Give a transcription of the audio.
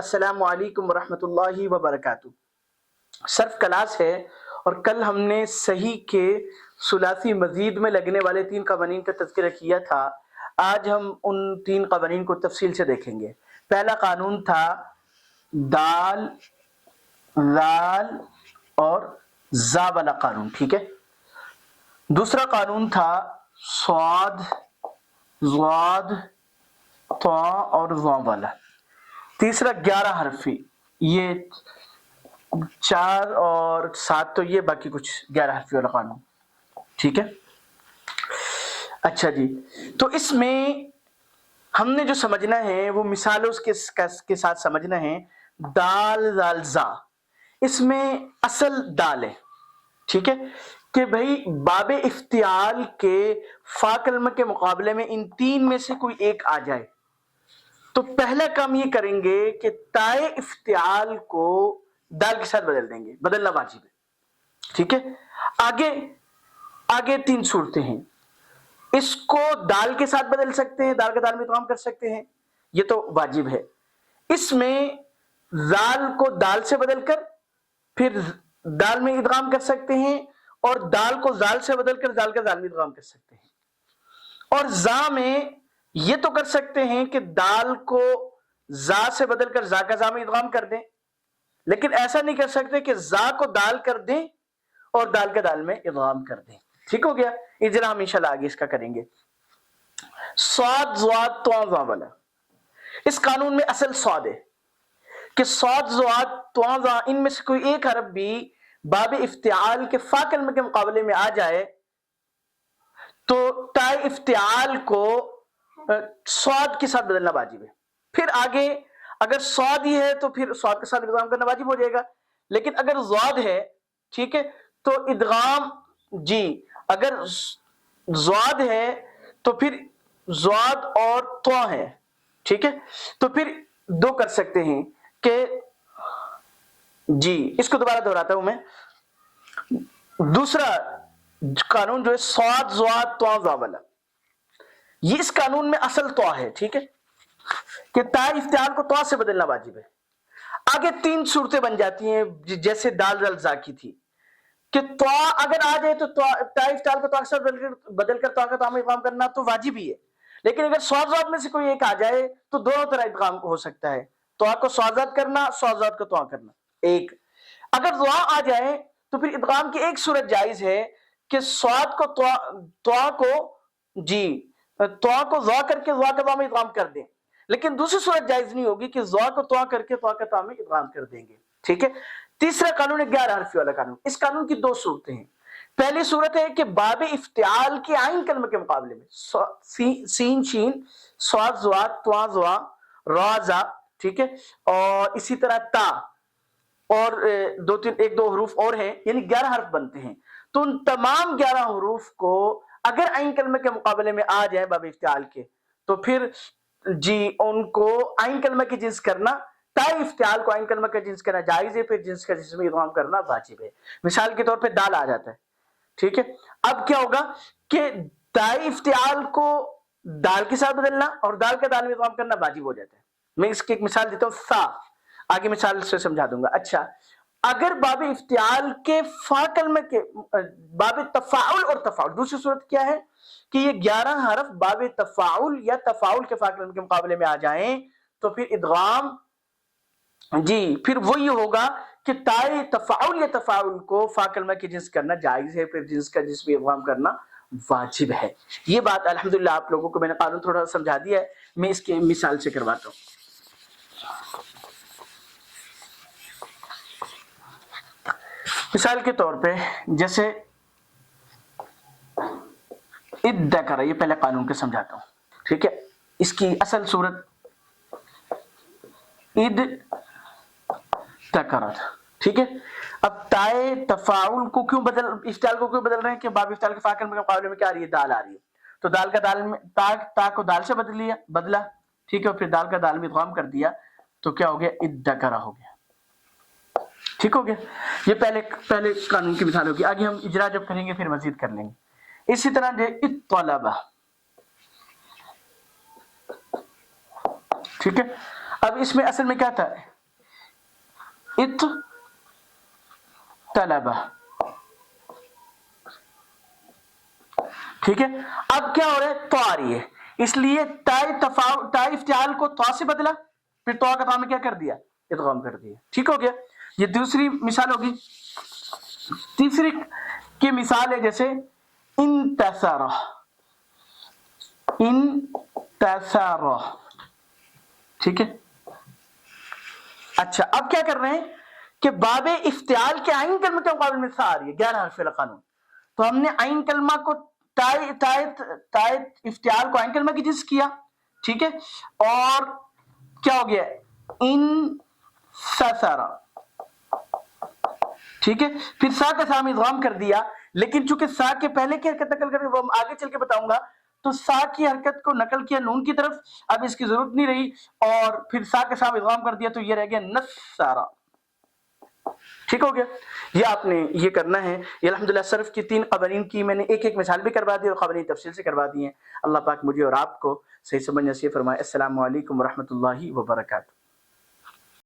السلام علیکم ورحمۃ اللہ وبرکاتہ۔ صرف کلاس ہے اور کل ہم نے صحیح کے ثلاثی مزید میں لگنے والے 3 قوانین کا تذکرہ کیا تھا۔ آج ہم ان 3 قوانین کو تفصیل سے دیکھیں گے۔ پہلا قانون تھا دال، ذال اور زا والا قانون، ٹھیک ہے۔ دوسرا قانون تھا صاد، ضاد، طا اور ظا والا۔ تیسرا 11 حرفی، یہ 4 اور 7 تو یہ، باقی کچھ 11 حرفی والا قانون، ٹھیک ہے۔ اچھا جی، تو اس میں ہم نے جو سمجھنا ہے وہ مثالوں کے ساتھ سمجھنا ہے۔ دال، ذال، زا، اس میں اصل دال ہے، ٹھیک ہے، کہ بھئی باب افتعال کے فا کلمہ کے مقابلے میں ان 3 میں سے کوئی ایک آ جائے تو پہلا کام یہ کریں گے کہ تائے افتعال کو دال کے ساتھ بدل دیں گے، بدلنا واجب ہے، ٹھیک ہے۔ آگے 3 صورتیں ہیں۔ اس کو دال کے ساتھ بدل سکتے ہیں، دال کا دال میں ادغام کر سکتے ہیں، یہ تو واجب ہے۔ اس میں ذال کو دال سے بدل کر پھر دال میں ادغام کر سکتے ہیں، اور دال کو ذال سے بدل کر دال کا دال میں ادغام کر سکتے ہیں۔ اور زا میں یہ تو کر سکتے ہیں کہ دال کو زا سے بدل کر زا کا زا میں ادغام کر دیں، لیکن ایسا نہیں کر سکتے کہ زا کو دال کر دیں اور دال کا دال میں ادغام کر دیں، ٹھیک ہو گیا۔ اجرا ہم انشاءاللہ آگے اس کا کریں گے۔ صاد، ضاد، طا، ظا والا، اس قانون میں اصل صاد ہے کہ صاد، ضاد، طا، ظا ان میں سے کوئی ایک حرف بھی باب افتعال کے فا کلمے کے مقابلے میں آ جائے تو تائے افتعال کو صاد کے ساتھ بدلنا واجب ہے۔ پھر آگے اگر صاد ہی ہے تو پھر صاد کے ساتھ ادغام کرنا واجب ہو جائے گا، لیکن اگر ضاد ہے، ٹھیک ہے، تو ادغام، جی اگر ضاد ہے تو پھر ضاد اور طا ہے، ٹھیک ہے، تو پھر 2 کر سکتے ہیں کہ جی اس کو دوبارہ دہراتا ہوں میں۔ دوسرا قانون جو ہے صاد، ضاد، طا، ظا والا، یہ اس قانون میں اصل طا ہے، ٹھیک ہے، کہ تائے افتعال کو طا سے بدلنا واجب ہے۔ آگے 3 صورتیں بن جاتی ہیں جیسے دال، ذال، زا کی تھی، کہ طا اگر آ جائے تو تائے افتعال کو طا سے بدل کر طا کا طا میں ادغام کرنا تو واجب ہی ہے، لیکن اگر صاد، ضاد میں سے کوئی ایک آ جائے تو دونوں طرح ادغام ہو سکتا ہے، طا کو صاد، ضاد کرنا، صاد، ضاد کو طا کرنا، ایک۔ اگر ضا آ جائے تو پھر ادغام کی ایک صورت جائز ہے کہ صاد کو طا کو جی طا کو ضا کر کے ضا کا طا میں ادغام کر دیں، لیکن دوسری صورت جائز نہیں ہوگی کہ ضا کو طا کر کے طا کا طا میں ادغام کر دیں گے، ٹھیک ہے۔ تیسرا قانون ہے 11 حرفی والا قانون۔ اس قانون کی 2 صورتیں ہیں۔ پہلی صورت ہے کہ باب افتعال کے عین کلمے کے مقابلے میں سین، شین، صاد، ضاد، طا، ظا، را، زا، ٹھیک ہے، اور اسی طرح تا اور 1-2 حروف اور ہیں، یعنی 11 حرف بنتے ہیں۔ تو ان تمام 11 حروف کو اگر عین کلمے کے مقابلے میں آ جائے باب افتعال کے تو پھر جی ان کو عین کلمہ کی جنس کرنا، تائے افتعال کو عین کلمہ کا جنس کرنا جائز ہے، پھر جنس کا جنس میں ادغام کرنا واجب ہے۔ مثال کے طور پہ دال آ جاتا ہے، ٹھیک ہے، اب کیا ہوگا کہ تائے افتعال کو دال کے ساتھ بدلنا اور دال کا دال میں ادغام کرنا واجب ہو جاتا ہے۔ میں اس کی ایک مثال دیتا ہوں، سا، آگے مثال سے سمجھا دوں گا۔ اچھا، اگر باب افتعال کے فا کلمے کے باب تفاعل اور تفاعل، دوسری صورت کیا ہے کہ یہ 11 حرف باب تفاعل یا تفاعل کے فا کلمے کے مقابلے میں آ جائیں تو پھر ادغام جی پھر وہی ہوگا کہ تائے تفاعل یا تفاعل کو فا کلمہ کی جنس کرنا جائز ہے، پھر جنس کا جنس بھی ادغام کرنا واجب ہے۔ یہ بات الحمدللہ آپ لوگوں کو میں نے قانون تھوڑا سمجھا دیا ہے، میں اس کی مثال سے کرواتا ہوں۔ مثال کے طور پہ جیسے ادکر، یہ پہلے قانون کے سمجھاتا ہوں، ٹھیک ہے۔ اس کی اصل صورت اد تکرت، ٹھیک ہے۔ اب تائے تفاعل کو کیوں افتعال کو کیوں بدل رہے ہیں کہ باب افتعال کے فا کلمے کے مقابلے میں کیا آ رہی ہے؟ دال آ رہی ہے، تو دال کا دال میں تا کو دال سے بدلا، ٹھیک ہے، پھر دال کا دال میں ادغام کر دیا تو کیا ہو گیا؟ ادکر ہو گیا، ٹھیک ہو گیا۔ یہ پہلے قانون کی مثال ہوگی، آگے ہم اجرا جب کریں گے پھر مزید کر لیں گے۔ اسی طرح جو اطلبہ، ٹھیک ہے، اب اس میں اصل میں کیا تھا؟ ات طلبہ، ٹھیک ہے. اب کیا ہو رہا ہے؟ تو آ رہی ہے، اس لیے تائے افتعال کو تو سے بدلا، پھر تو کا میں کیا کر دیا؟ ادغام کر دیا. ٹھیک ہو گیا. یہ دوسری مثال ہوگی. تیسری کی مثال ہے جیسے انتصر، انتصر، ٹھیک ہے. اچھا اب کیا کر رہے ہیں کہ باب افتعال کے عین کلمہ کے مقابلے میں سا آ رہی ہے 11 حرف قانون، تو ہم نے عین کلمہ کو تائے افتعال کو عین کلمہ کی جنس کیا، ٹھیک ہے. اور کیا ہو گیا؟ ان سسرا، ٹھیک ہے. پھر سا کا سا میں ادغام کر دیا، لیکن چونکہ سا کے پہلے کی حرکت نقل کر وہ آگے چل کے بتاؤں گا، تو سا کی حرکت کو نقل کیا نون کی طرف، اب اس کی ضرورت نہیں رہی، اور پھر سا کے ساتھ ادغام کر دیا تو یہ رہ گیا نسارا. ٹھیک ہو گیا. یہ آپ نے یہ کرنا ہے. یہ الحمدللہ صرف کی 3 قوانین کی میں نے ایک ایک مثال بھی کروا دی اور قوانین تفصیل سے کروا دی ہیں. اللہ پاک مجھے اور آپ کو صحیح سمجھ نصیب فرمائے. السلام علیکم ورحمۃ اللہ وبرکاتہ.